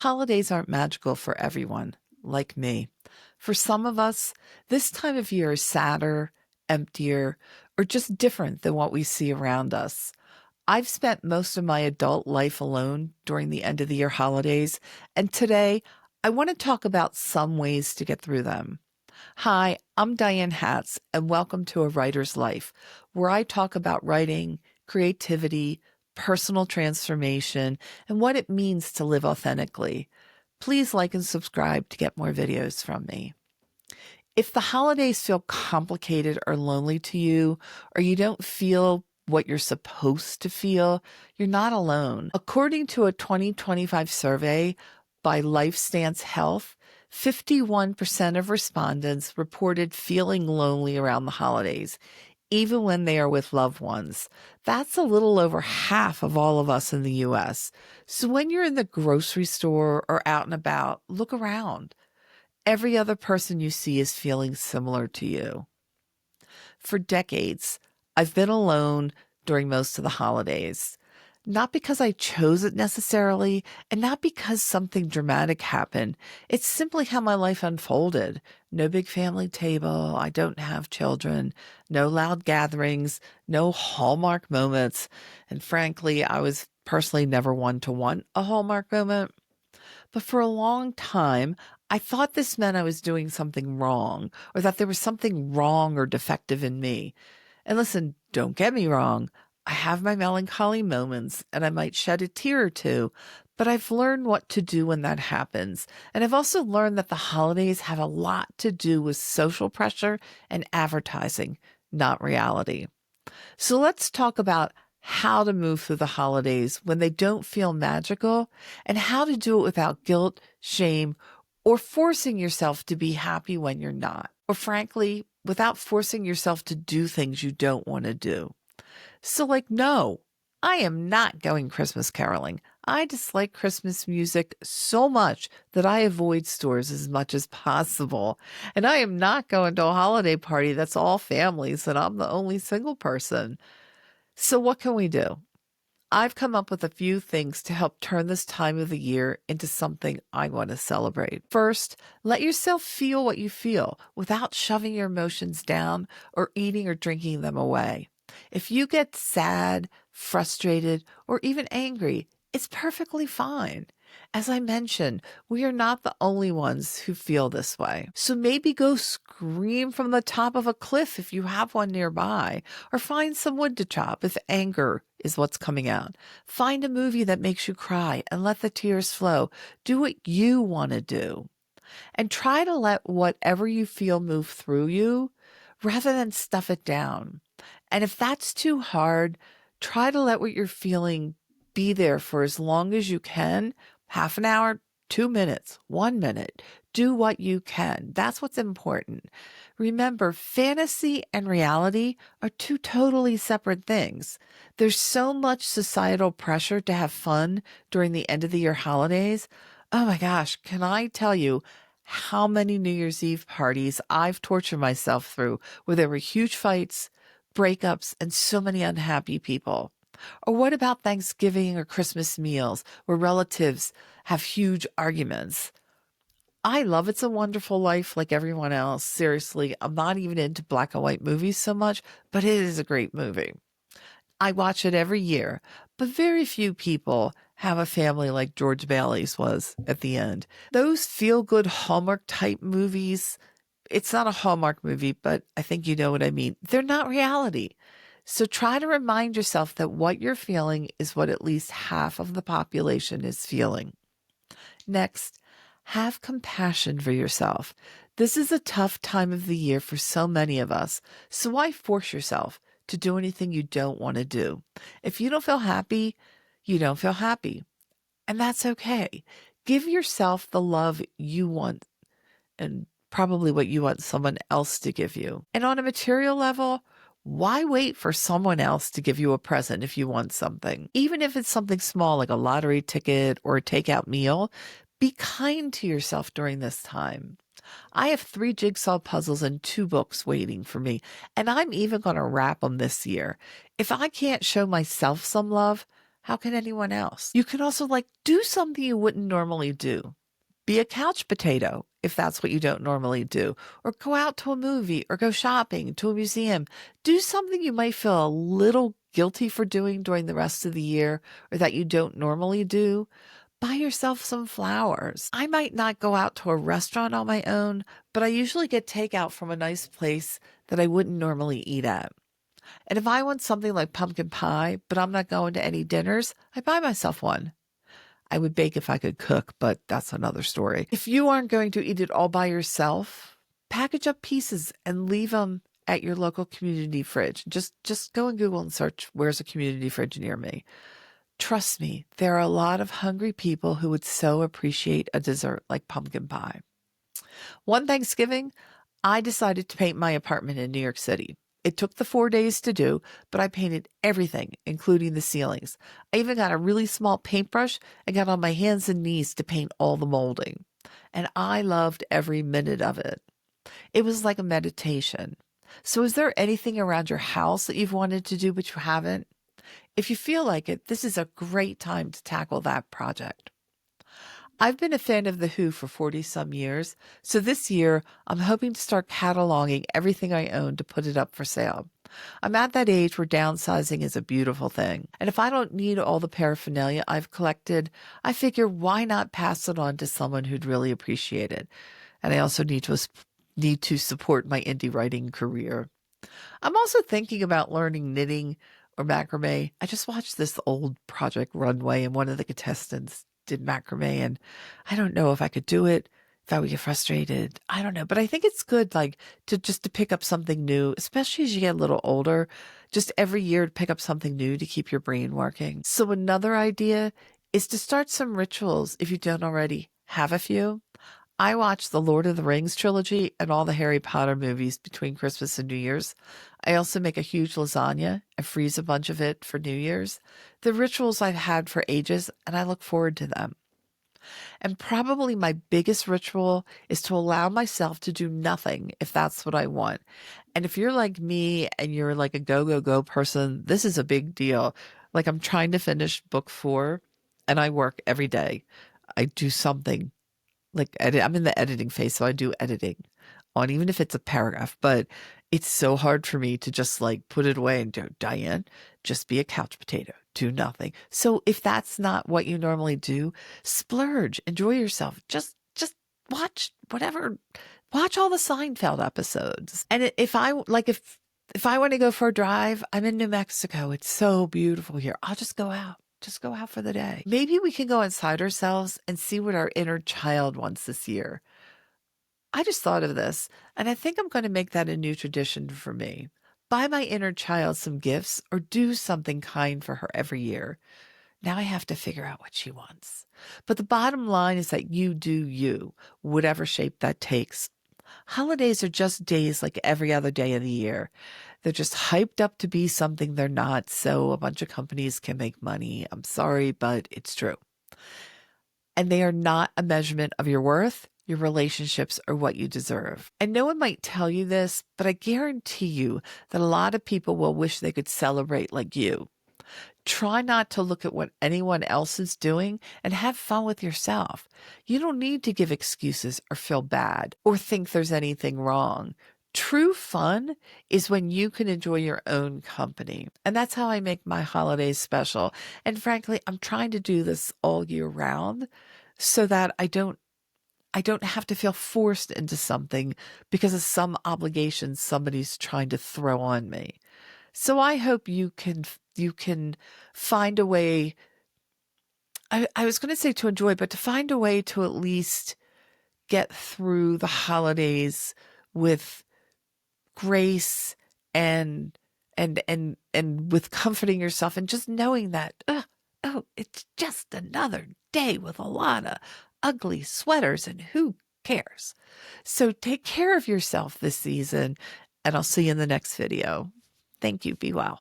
Holidays aren't magical for everyone, like me. For some of us, this time of year is sadder, emptier, or just different than what we see around us. I've spent most of my adult life alone during the end of the year holidays, and today I want to talk about some ways to get through them. Hi, I'm Diane Hatz, and welcome to A Writer's Life, where I talk about writing, creativity, personal transformation, and what it means to live authentically. Please like and subscribe to get more videos from me. If the holidays feel complicated or lonely to you, or you don't feel what you're supposed to feel, you're not alone. According to a 2025 survey by LifeStance Health, 51% of respondents reported feeling lonely around the holidays, even when they are with loved ones. That's a little over half of all of us in the US. So when you're in the grocery store or out and about, look around. Every other person you see is feeling similar to you. For decades, I've been alone during most of the holidays. Not because I chose it necessarily, and not because something dramatic happened. It's simply how my life unfolded. No big family table, I don't have children, no loud gatherings, no Hallmark moments, and frankly, I was personally never one to want a Hallmark moment. But for a long time, I thought this meant I was doing something wrong, or that there was something wrong or defective in me. And listen, don't get me wrong. I have my melancholy moments and I might shed a tear or two, but I've learned what to do when that happens. And I've also learned that the holidays have a lot to do with social pressure and advertising, not reality. So let's talk about how to move through the holidays when they don't feel magical and how to do it without guilt, shame, or forcing yourself to be happy when you're not. Or frankly, without forcing yourself to do things you don't want to do. So no, I am not going Christmas caroling. I dislike Christmas music so much that I avoid stores as much as possible. And I am not going to a holiday party that's all families and I'm the only single person. So what can we do? I've come up with a few things to help turn this time of the year into something I want to celebrate. First, let yourself feel what you feel without shoving your emotions down or eating or drinking them away. If you get sad, frustrated, or even angry, it's perfectly fine. As I mentioned, we are not the only ones who feel this way. So maybe go scream from the top of a cliff if you have one nearby, or find some wood to chop if anger is what's coming out. Find a movie that makes you cry and let the tears flow. Do what you want to do. And try to let whatever you feel move through you rather than stuff it down. And if that's too hard, try to let what you're feeling be there for as long as you can. Half an hour, 2 minutes, 1 minute. Do what you can. That's what's important. Remember, fantasy and reality are two totally separate things. There's so much societal pressure to have fun during the end of the year holidays. Oh my gosh, can I tell you how many New Year's Eve parties I've tortured myself through where there were huge fights, breakups, and so many unhappy people? Or what about Thanksgiving or Christmas meals where relatives have huge arguments? I love It's a Wonderful Life like everyone else. Seriously, I'm not even into black and white movies so much, but it is a great movie. I watch it every year, but very few people have a family like George Bailey's was at the end. Those feel-good Hallmark type movies, it's not a Hallmark movie, but I think you know what I mean. They're not reality. So try to remind yourself that what you're feeling is what at least half of the population is feeling. Next, have compassion for yourself. This is a tough time of the year for so many of us, so why force yourself to do anything you don't want to do? If you don't feel happy, you don't feel happy, and that's okay. Give yourself the love you want and probably what you want someone else to give you. And on a material level, why wait for someone else to give you a present if you want something? Even if it's something small like a lottery ticket or a takeout meal, be kind to yourself during this time. I have 3 jigsaw puzzles and 2 books waiting for me, and I'm even going to wrap them this year. If I can't show myself some love, How can anyone else? You can also do something you wouldn't normally do. Be a couch potato if that's what you don't normally do, or go out to a movie or go shopping to a museum. Do something you might feel a little guilty for doing during the rest of the year or that you don't normally do. Buy yourself some flowers. I might not go out to a restaurant on my own, but I usually get takeout from a nice place that I wouldn't normally eat at. And if I want something like pumpkin pie, but I'm not going to any dinners, I buy myself one. I would bake if I could cook, but that's another story. If you aren't going to eat it all by yourself, package up pieces and leave them at your local community fridge. Just go and Google and search, where's a community fridge near me? Trust me, there are a lot of hungry people who would so appreciate a dessert like pumpkin pie. One Thanksgiving, I decided to paint my apartment in New York City. It took the 4 days to do, but I painted everything, including the ceilings. I even got a really small paintbrush and got on my hands and knees to paint all the molding. And I loved every minute of it. It was like a meditation. So is there anything around your house that you've wanted to do but you haven't? If you feel like it, this is a great time to tackle that project. I've been a fan of The Who for 40 some years, so this year I'm hoping to start cataloging everything I own to put it up for sale. I'm at that age where downsizing is a beautiful thing. And if I don't need all the paraphernalia I've collected, I figure why not pass it on to someone who'd really appreciate it. And I also need to support my indie writing career. I'm also thinking about learning knitting or macrame. I just watched this old Project Runway and one of the contestants did macrame, and I don't know if I could do it, if I would get frustrated. I don't know, but I think it's good to pick up something new, especially as you get a little older, just every year to pick up something new to keep your brain working. So another idea is to start some rituals if you don't already have a few. I watched the Lord of the Rings trilogy and all the Harry Potter movies between Christmas and New Year's. I also make a huge lasagna and freeze a bunch of it for New Year's. The rituals I've had for ages, and I look forward to them. And probably my biggest ritual is to allow myself to do nothing if that's what I want. And if you're like me and you're like a go, go, go person, this is a big deal. Like I'm trying to finish book 4 and I work every day. I do something I'm in the editing phase, so I do editing on even if it's a paragraph, but it's so hard for me to just put it away and go, Diane, just be a couch potato, do nothing. So if that's not what you normally do, splurge, enjoy yourself. Just watch watch all the Seinfeld episodes. And if I want to go for a drive, I'm in New Mexico. It's so beautiful here. I'll just go out. Just go out for the day. Maybe we can go inside ourselves and see what our inner child wants this year. I just thought of this, and I think I'm going to make that a new tradition for me. Buy my inner child some gifts or do something kind for her every year. Now I have to figure out what she wants. But the bottom line is that you do you, whatever shape that takes. Holidays are just days like every other day of the year. They're just hyped up to be something they're not, so a bunch of companies can make money. I'm sorry, but it's true. And they are not a measurement of your worth. Your relationships are what you deserve. And no one might tell you this, but I guarantee you that a lot of people will wish they could celebrate like you. Try not to look at what anyone else is doing and have fun with yourself. You don't need to give excuses or feel bad or think there's anything wrong. True fun is when you can enjoy your own company. And that's how I make my holidays special. And frankly, I'm trying to do this all year round so that I don't have to feel forced into something because of some obligation somebody's trying to throw on me. So I hope you can find a way. I was going to say to enjoy, but to find a way to at least get through the holidays with grace and with comforting yourself and just knowing that it's just another day with a lot of ugly sweaters and who cares. So take care of yourself this season, and I'll see you in the next video. Thank you. Be well.